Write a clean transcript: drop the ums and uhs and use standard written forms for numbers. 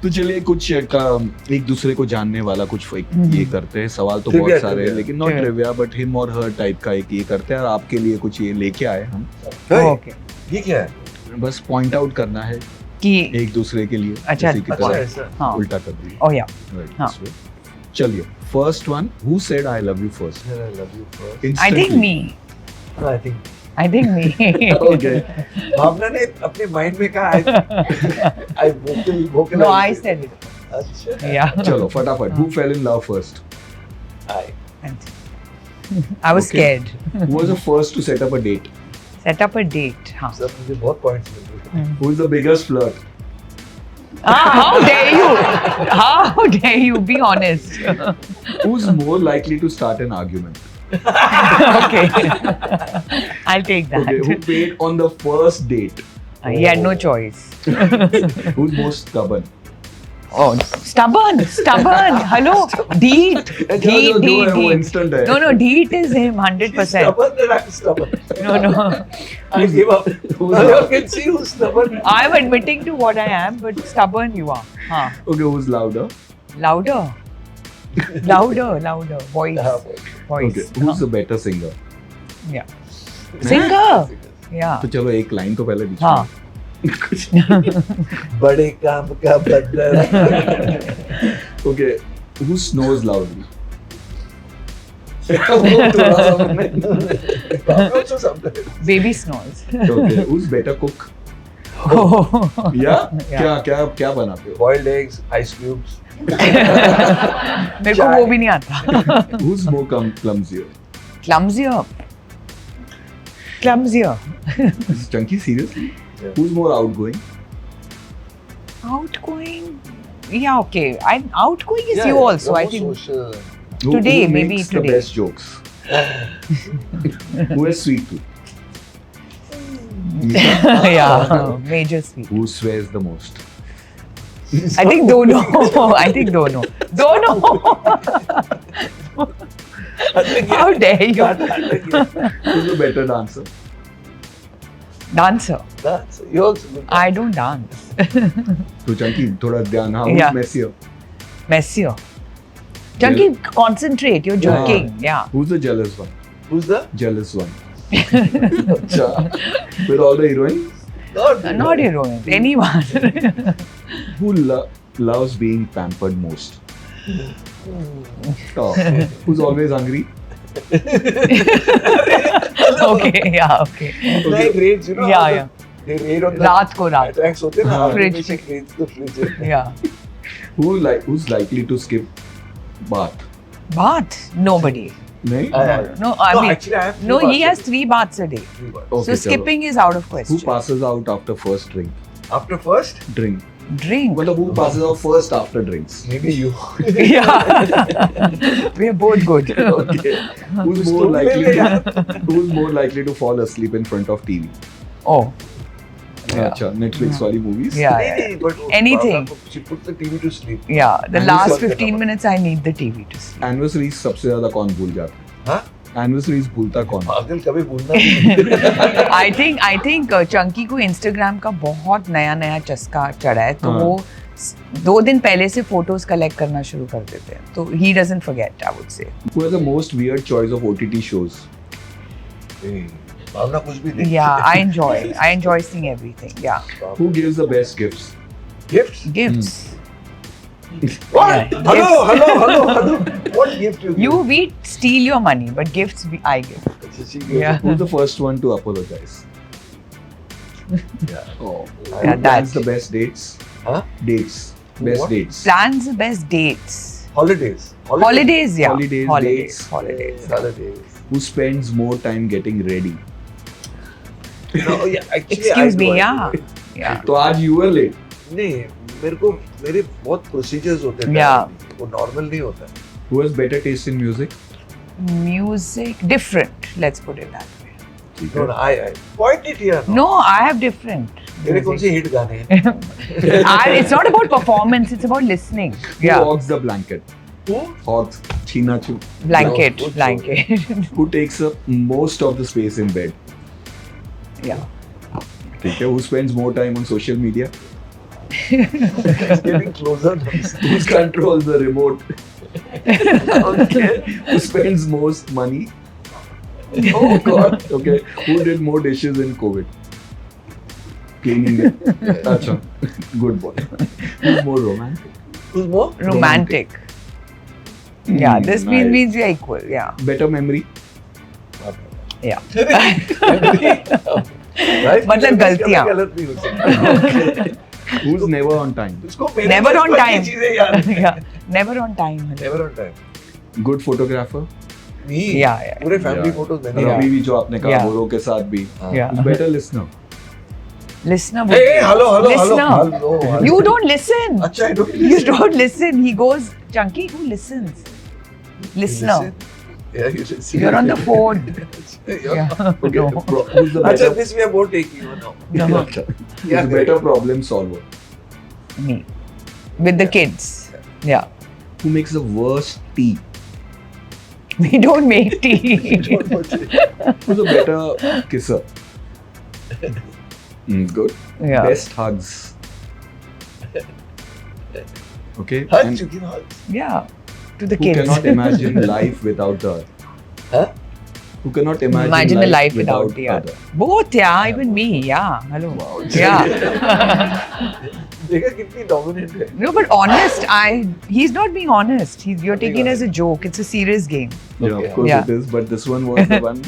तो चलिए कुछ एक दूसरे को जानने वाला कुछ ये करते हैं. सवाल तो बहुत सारे हैं लेकिन नॉट ट्रिविया बट हिम और हर टाइप का एक ये करते हैं और आपके लिए कुछ ये लेके आए हम. ओके ये क्या है? बस पॉइंट आउट करना है कि एक दूसरे के लिए. अच्छा, किसी की अच्छा तरह ऐसा. हाँ उल्टा कर दिया. ओह या Right, हाँ. this way. चलिए first one. Who said I love you first? I love you first. I think Instantly. Me No, I think I think me Okay. Bhavna ने अपने माइंड में कहा I vocal no I said it अच्छा या चलो फटाफट. Who fell in love first? I I was Okay. Scared. Who was the first to set up a date? Set up a date. हाँ. सब मुझे बहुत पॉइंट्स मिल रहे हैं. Who is the biggest flirt? How dare you? How dare you? Be honest. Who's more likely to start an argument? Okay. I'll take that. Okay. Who paid on the first date? He had no choice. Who's most stubborn? Oh, stubborn. Hello, Deet. वो instant है. No, Deet is him 100%. Stubborn and I'm stubborn. No. I give up. Who's Now you loud? can see who's stubborn. I'm admitting to what I am, but stubborn you are. Huh. Okay. Who's louder? Louder. Voice. Voice. Okay. Who's the better singer? Yeah. Singer. Yeah. तो चलो एक line तो पहले बीच हाँ. में. कुछ. बड़े काम का बदला. Okay. Who snores loudly? वो थोड़ा सा मैंने also sometimes. Baby snores. Okay. Who's better cook? Oh. Yeah? क्या बनाते हो? Boiled eggs, ice cubes. मेरे को वो भी नहीं आता. Who's more clumsier? Clumsier. Is Chunky seriously? Yeah. Who's more outgoing? Outgoing. Yeah, okay. I'm outgoing is Yeah, you yeah, also. you're I more think. social. Today, who maybe makes today. the best jokes? Who has sweet tooth? Yeah, major sweet. Who swears the most? I think dono. Dono. How dare you? Who's the better dancer? Dancer. That's you also good. I don't dance. तो Chunky थोड़ा ध्यान. हाँ, Yeah. who's messier? Messier. Chunky, concentrate. You're joking. Yeah. Who's the jealous one? Who's the? Jealous one. अच्छा. With all the heroines? Not heroine. Anyone. Who loves being pampered most? Oh. Who's always hungry? Okay. Yeah. Okay. Night raids, you know. Yeah. They raid on the रात को रात. attacks होते हैं ना. Fridge Fridge raids the fridge. Yeah. Who's likely to skip bath? Bath? Nobody. नहीं? No, I No, mean, actually, I have no, three he baths has 3 baths a day. Three baths. Okay, So चलो. skipping is out of Who question. passes out after first drink? After first, Drink. Drink. मतलब who passes out first after drinks? maybe you. Yeah. We are both good. Okay. Who's more likely to fall asleep in front of TV? Oh. अच्छा, Netflix वाली movies? Yeah. नहीं, but Anything. She put the TV to sleep. Yeah. The And last this was 15 minutes I need the TV to sleep. Anniversaries सबसे ज़्यादा कौन भूल जाता है? हाँ? Anniversaries भूलता कौन? पागल कभी भूलना नहीं. I think चंकी को Instagram का बहुत नया चस्का चढ़ा है तो हाँ. वो 2 दिन पहले से फोटोज कलेक्ट करना शुरू कर देते हैं तो he doesn't forget, I would say. Who has the most weird choice of OTT shows? भावना कुछ भी नहीं. Yeah, I enjoy seeing everything. Yeah. Who gives the best gifts? Gifts? Gifts. What? Yeah, Hello. What gift you give? You we steal your money, but gifts I give. She gives. Yeah. Who's the first one to apologize? Yeah. Oh. Yeah, Who plans that. the best dates? Huh? Dates. Best What? dates. Plans the best dates. Holidays. Holidays, yeah. Holidays, dates. Holidays. Holidays. Who spends more time getting ready? No, yeah, actually, Excuse I me, do, I yeah. do. Yeah. तो आज you were late. नहीं, मेरे बहुत procedures होते हैं. Yeah. वो normal नहीं होता. Who has better taste in music? Music different. Let's put it that way. No, I point it here. No, I have different. तेरे कौन सी music. हिट गाने हैं? It's not about performance. It's about listening. Who Yeah. hogs the blanket? Who? Hogs. China chu. Blanket. No, Blanket. Who takes up most of the space in bed? Yeah. ठीक है. Who spends more time on social media? It's getting closer now. Who controls the remote? Okay. Who spends most money? Oh God. Okay. Who did more dishes in COVID? Cleaning it. Acha. Good boy. Who's more romantic? Who's more? Romantic. Yeah, Hmm, this nice. means we are equal. Yeah. Better memory. Yeah. Right? मतलब गलतियाँ. गलत नहीं हो सकती. Who's never on time? उसको मेरे Never on बचपन की time. चीजें याद हैं. Yeah. Never on time. Never on time. Good photographer. Me. Yeah, yeah. पूरे फैमिली Yeah. फोटोज मैंने. Yeah. रवि भी जो आपने कहा Yeah. बोरो के साथ भी. Yeah. Who's better listener? Listener. Hey, hello, hello, Listener. hello, hello. You don't listen. अच्छा, I don't You listen. don't listen. He goes, Chunky, who listens? You Listener. listen? Yeah, you listen. You're on the phone. Yeah. Okay. No. Who's the अच्छा, better? this we are both taking you now. No. Who's the better problem solver? Me. With the kids. Yeah. Who makes the worst tea? We don't make tea. Who's a better kisser? Good. Yeah. Best hugs. Okay. Hugs, And you give hugs. Yeah. To the who kids. cannot imagine life without the other? Huh? Who cannot imagine, Imagine the life without the other? other. Both, yeah. Even me, yeah. Hello. Wow. Yeah. देखा कितनी dominant है. No, but honest, he's not being honest. You're taking it as a joke. It's a serious game. Yeah, Okay. of course Yeah. it is. But this one was the one.